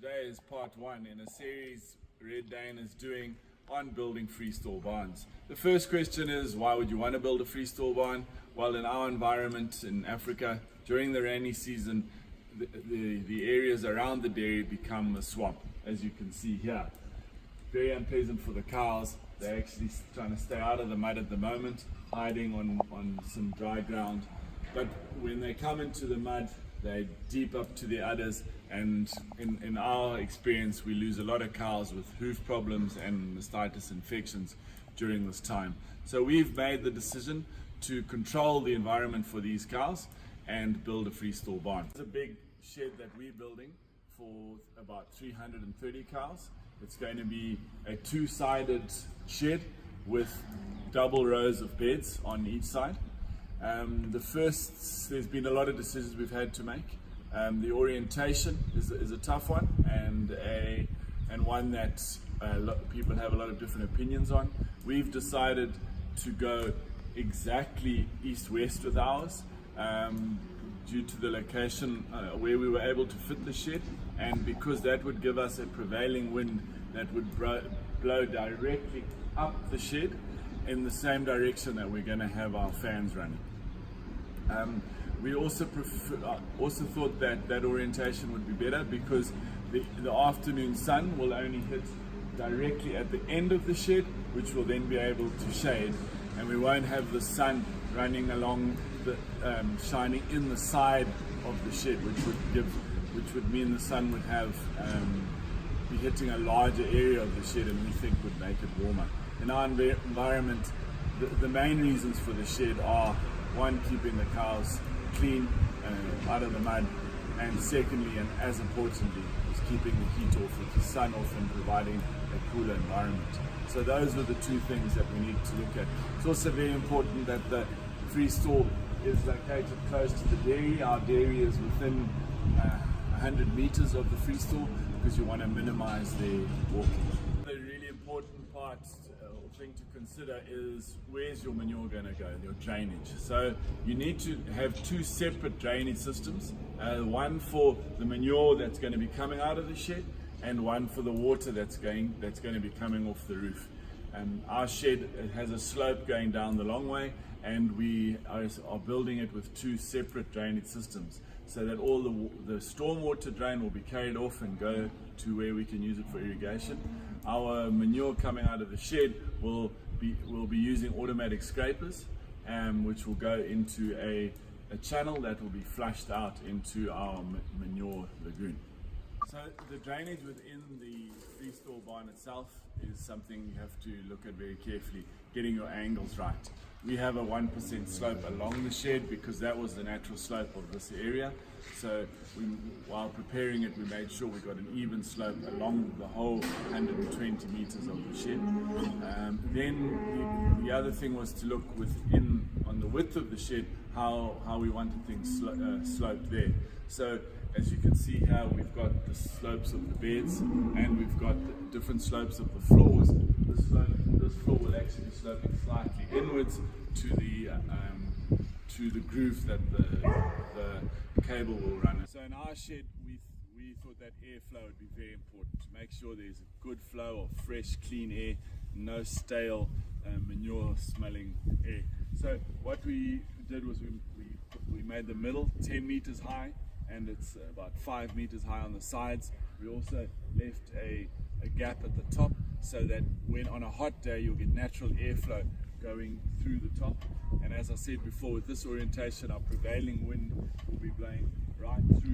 Today is part one in a series Red Dane is doing on building freestall barns. The first question is, why would you want to build a freestall barn? Well, in our environment in Africa, during the rainy season, the areas around the dairy become a swamp, as you can see here. Very unpleasant for the cows. They're actually trying to stay out of the mud at the moment, hiding on some dry ground. But when they come into the mud, they're deep up to their udders, and in our experience we lose a lot of cows with hoof problems and mastitis infections during this time. So we've made the decision to control the environment for these cows and build a freestall barn. It's a big shed that we're building for about 330 cows. It's going to be a two-sided shed with double rows of beds on each side. There's been a lot of decisions we've had to make. The orientation is a tough one, and one that people have a lot of different opinions on. We've decided to go exactly east-west with ours due to the location where we were able to fit the shed, and because that would give us a prevailing wind that would blow directly up the shed in the same direction that we're going to have our fans running. We also thought that orientation would be better because the afternoon sun will only hit directly at the end of the shed, which will then be able to shade, and we won't have the sun running along shining in the side of the shed, which would mean the sun would be hitting a larger area of the shed, and we think would make it warmer. In our environment, the main reasons for the shed are, one, keeping the cows clean, out of the mud, and secondly, and as importantly, is keeping the heat off, with the sun off, and providing a cooler environment. So those are the two things that we need to look at. It's also very important that the freestall is located close to the dairy. Our dairy is within 100 meters of the freestall because you want to minimize the walking. The really important part thing to consider is, where's your manure going to go, your drainage. So you need to have two separate drainage systems, one for the manure that's going to be coming out of the shed, and one for the water that's going to be coming off the roof. Our shed has a slope going down the long way, and we are building it with two separate drainage systems, so that all the stormwater drain will be carried off and go to where we can use it for irrigation. Our manure coming out of the shed will be using automatic scrapers, which will go into a channel that will be flushed out into our manure lagoon. So the drainage within the freestall barn itself is something you have to look at very carefully, getting your angles right. We have a 1% slope along the shed because that was the natural slope of this area. So while preparing it, we made sure we got an even slope along the whole 120 meters of the shed. Then the other thing was to look on the width of the shed, how we wanted things sloped there. So as you can see here, we've got the slopes of the beds, and we've got the different slopes of the floors. This floor will actually be sloping slightly inwards to the groove that the cable will run. So in our shed, we thought that airflow would be very important, to make sure there's a good flow of fresh, clean air, no stale manure smelling air. So what we did was we made the middle 10 meters high, and it's about 5 meters high on the sides. We also left a gap at the top, so that when on a hot day you'll get natural airflow going through the top. And as I said before, with this orientation, our prevailing wind will be blowing right through